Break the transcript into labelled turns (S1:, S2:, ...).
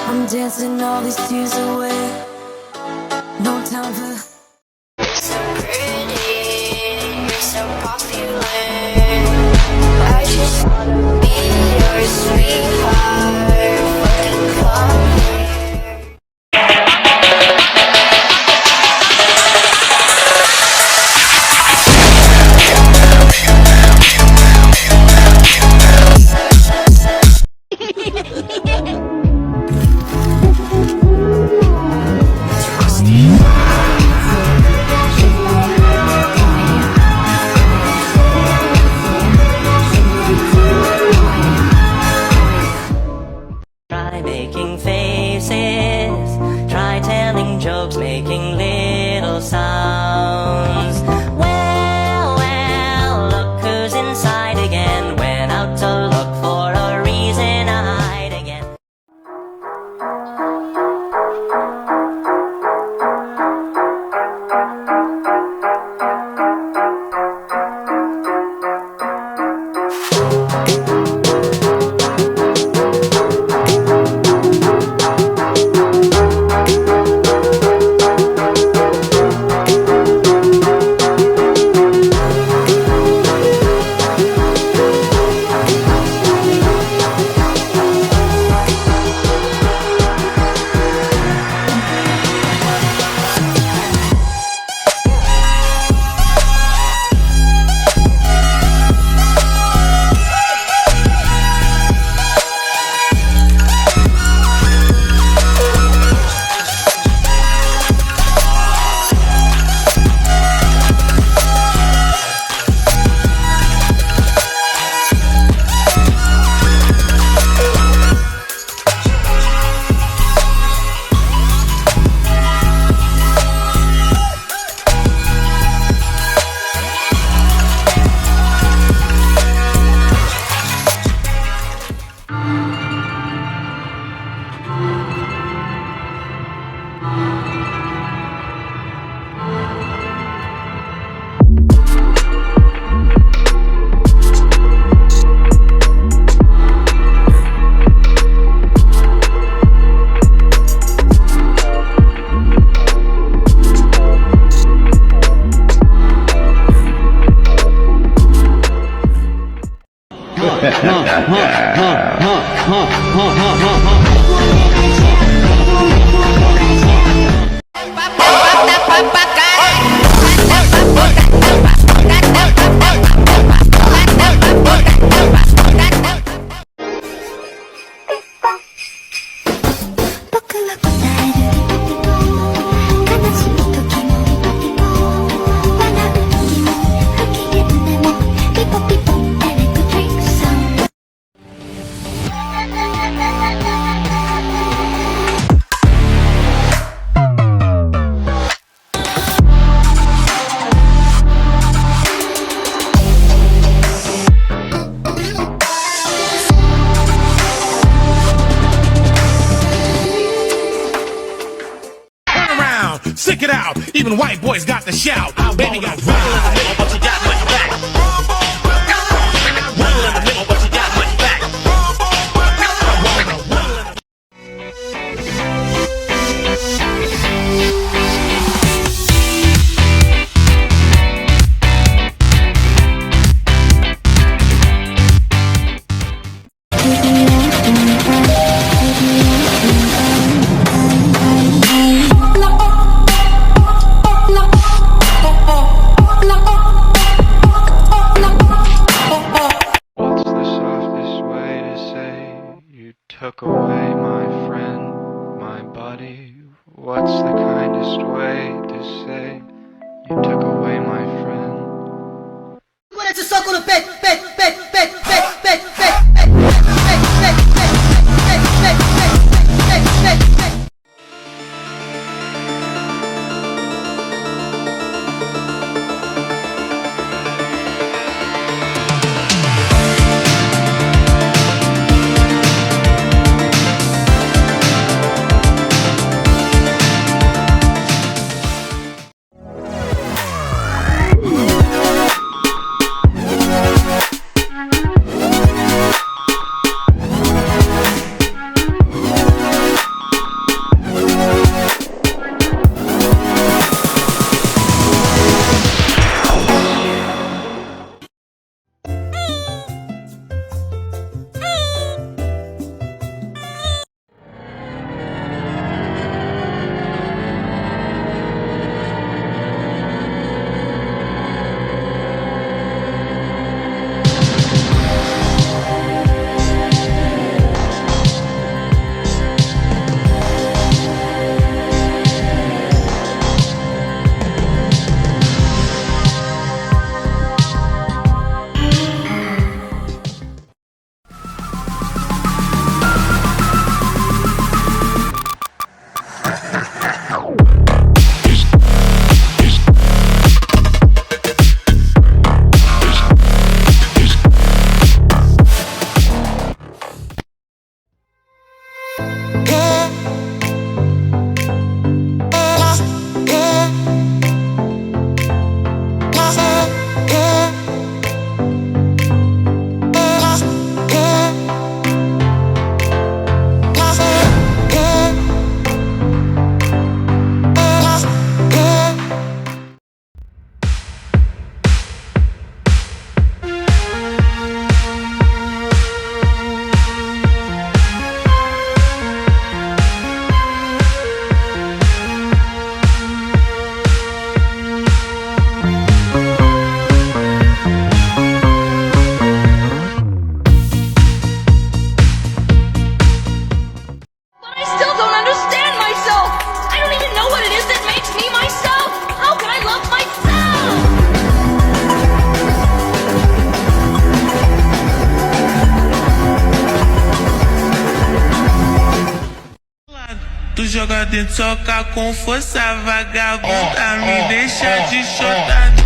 S1: I'm dancing all these tears away. No time for.
S2: So pretty, you're so popular. I just wanna be your sweetheart. Fucking come here.
S3: Try making faces, try telling jokes, making little sounds. Well, look who's inside again. Went out to look for a reason to hide again.
S4: Sick it out, even white boys got the shout. Baby got roll in the middle, but you got my back. Roll in the middle, but you got my back.
S5: Took away my friend, my buddy. What's the kindest way to say you took away my friend?
S6: Agora te soco no peito, peito, peito, peito, peito, peito, peito,
S4: Tu joga dentro, soca com força, vagabunda, me deixa de chotar.